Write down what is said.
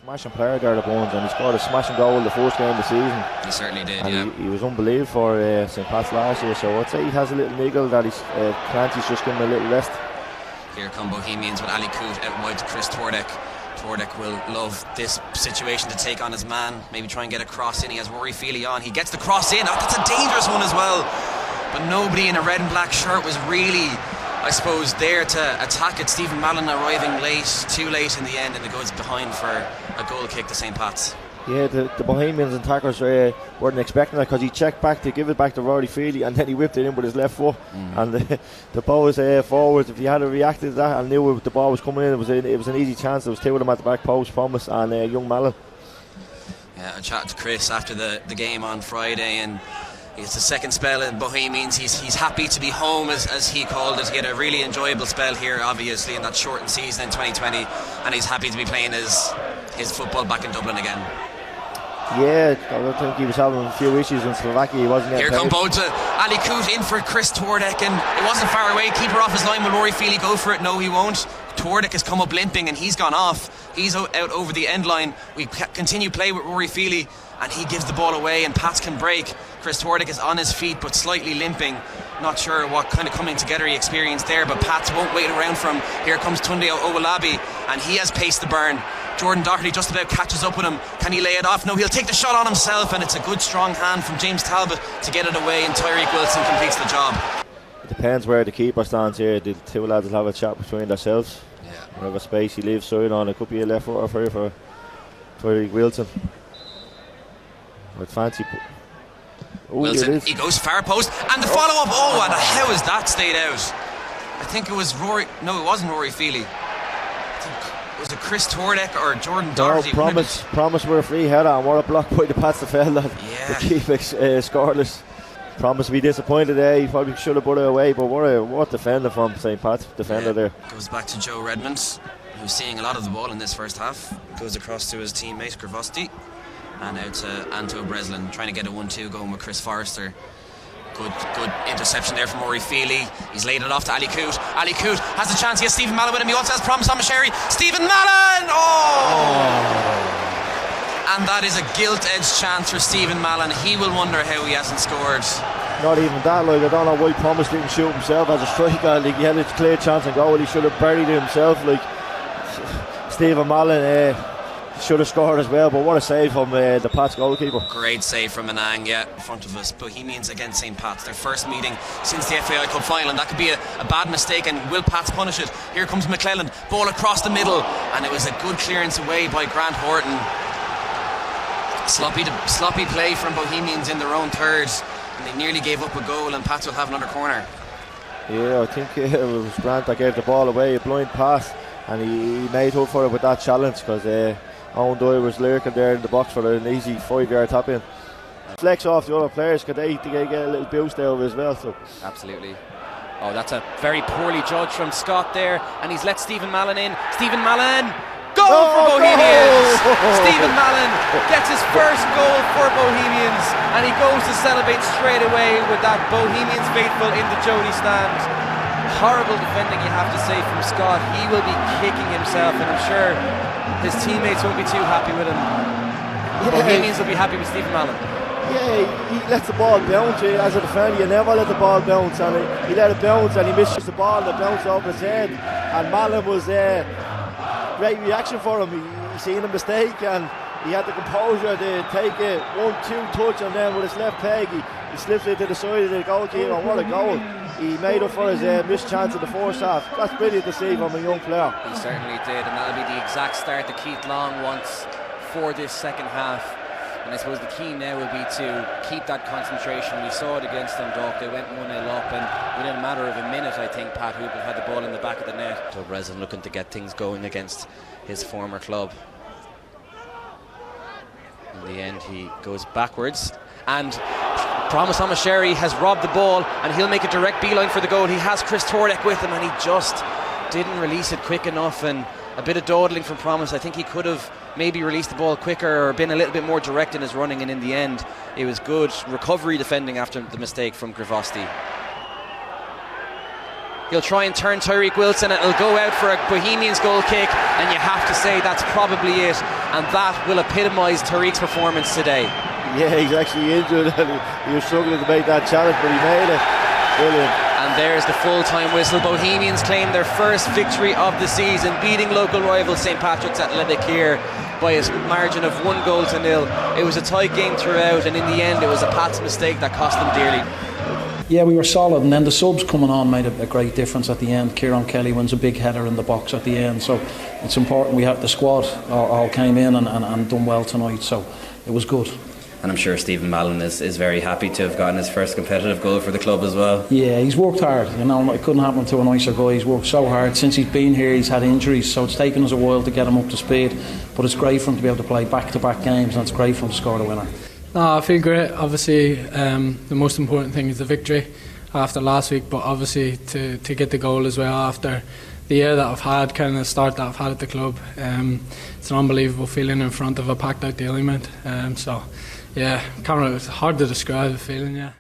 Smashing player there, the Bones, and he scored a smashing goal the first game of the season. He certainly did, and he was unbelievable for St. Pat's last year, so I'd say he has a little niggle that Clancy's just giving him a little rest. Here come Bohemians with Ali Coote out wide to Chris Tordek. Tordek will love this situation to take on his man, maybe try and get a cross in. He has Rory Feely on, he gets the cross in. Oh, that's a dangerous one as well, but nobody in a red and black shirt was really, I suppose, there to attack it. Stephen Mallon arriving late, too late in the end, and it goes behind for a goal kick to St. Pat's. Yeah, the Bohemians and attackers weren't expecting that, because he checked back to give it back to Rory Feely, and then he whipped it in with his left foot. And the ball was forwards. If he had reacted to that and knew the ball was coming in, it was an easy chance. There was two of them at the back post, Promise and young Mallon. Yeah, I chatted to Chris after the game on Friday, and it's the second spell in Bohemians. He's happy to be home, as he called it. He had a really enjoyable spell here, obviously, in that shortened season in 2020, and he's happy to be playing his football back in Dublin again. Yeah, I don't think he was having a few issues in Slovakia. He wasn't. Here come both. Ali Coote in for Chris Tordek, and it wasn't far away. Keeper off his line. Will Rory Feely go for it? No, he won't. Tordek has come up limping, and he's gone off. He's out over the end line. We continue play with Rory Feely, and he gives the ball away, and Pats can break. Chris Tordek is on his feet but slightly limping. Not sure what kind of coming together he experienced there, but Pats won't wait around for him. Here comes Tunde Owolabi, and he has paced the burn. Jordan Doherty just about catches up with him. Can he lay it off? No, he'll take the shot on himself, and it's a good strong hand from James Talbot to get it away, and Tyreek Wilson completes the job. It depends where the keeper stands here. The two lads will have a chat between themselves. Yeah. Whatever space he leaves side on, it could be a left footer for Tyreek Wilson. With fancy. Wilson, he goes far post, and the follow up. Oh, and how has that stayed out? I think it was Rory. No, it wasn't Rory Feely. Was it Chris Tordek or Jordan Doherty? Promise with a free header, and what a block by the Pats defender to keep it scoreless. Promise to be disappointed there. He probably should have put it away, but what defender from St. Pat's defender there. Goes back to Joe Redmond, who's seeing a lot of the ball in this first half. Goes across to his teammate Gravosti, and out to Anto Breslin, trying to get a 1-2 going with Chris Forrester. Good interception there from Rory Feely. He's laid it off to Ali Coote. Ali Coote has a chance. He has Stephen Mallon with him. He also has Promise on Masheri. Stephen Mallon! And that is a gilt-edged chance for Stephen Mallon. He will wonder how he hasn't scored. Not even that, I don't know why Promise didn't shoot himself as a striker. He had a clear chance and goal. He should have buried it himself. Stephen Mallon should have scored as well, but what a save from the Pats goalkeeper. Great save from Manang, in front of us. Bohemians against St. Pat's, their first meeting since the FAI Cup final, and that could be a bad mistake, and will Pats punish it? Here comes McClellan, ball across the middle, and it was a good clearance away by Grant Horton. Sloppy play from Bohemians in their own third, and they nearly gave up a goal, and Pats will have another corner. Yeah, I think it was Grant that gave the ball away, a blind pass, and he made up for it with that challenge, because Owen Doyle was lurking there in the box for an easy 5-yard tap in. Flex off the other players, could they get a little boost out of it as well? So. Absolutely. Oh, that's a very poorly judged from Scott there, and he's let Stephen Mallon in. Stephen Mallon, goal for Bohemians! Stephen Mallon gets his first goal for Bohemians, and he goes to celebrate straight away with that Bohemians faithful in the Jody stand. Horrible defending, you have to say, from Scott. He will be kicking himself, and I'm sure his teammates won't be too happy with him. Bohemians will be happy with Stephen Mallon. Yeah, he lets the ball bounce as a defender. You never let the ball bounce, and he let it bounce, and he missed the ball that bounced off his head. And Mallon was great reaction for him. He seen a mistake, and he had the composure to take a 1-2 touch, and then with his left peg, he slips it to the side of the goalkeeper. And what a goal! He made up for his missed chance in the first half. That's brilliant to see from a young player. He certainly did, and that'll be the exact start that Keith Long wants for this second half. And I suppose the key now will be to keep that concentration. We saw it against Dundalk. They went 1-0 up, and within a matter of a minute, I think Pat Hooper had the ball in the back of the net. So Breslin looking to get things going against his former club. In the end, he goes backwards, and Promise Amasheri has robbed the ball, and he'll make a direct beeline for the goal. He has Chris Tordek with him, and he just didn't release it quick enough, and a bit of dawdling from Promise. I think he could have maybe released the ball quicker or been a little bit more direct in his running, and in the end it was good recovery defending after the mistake from Gravosti. He'll try and turn Tyreek Wilson, and it'll go out for a Bohemians goal kick, and you have to say that's probably it, and that will epitomise Tyreek's performance today. Yeah, he's actually injured and he was struggling to make that challenge, but he made it. Brilliant. And there's the full-time whistle. Bohemians claim their first victory of the season, beating local rival St Patrick's Athletic here by a margin of 1-0. It was a tight game throughout, and in the end it was a Pat's mistake that cost them dearly. Yeah, we were solid, and then the subs coming on made a great difference at the end. Kieran Kelly wins a big header in the box at the end, so it's important. We had the squad all came in and done well tonight, so it was good. And I'm sure Stephen Mallon is very happy to have gotten his first competitive goal for the club as well. Yeah, he's worked hard. You know, it couldn't happen to a nicer guy. He's worked so hard. Since he's been here, he's had injuries, so it's taken us a while to get him up to speed. But it's great for him to be able to play back-to-back games, and it's great for him to score the winner. No, I feel great. Obviously, the most important thing is the victory after last week, but obviously to get the goal as well after the year that I've had, kind of the start that I've had at the club. It's an unbelievable feeling in front of a packed out the element. So yeah, it's hard to describe the feeling, yeah.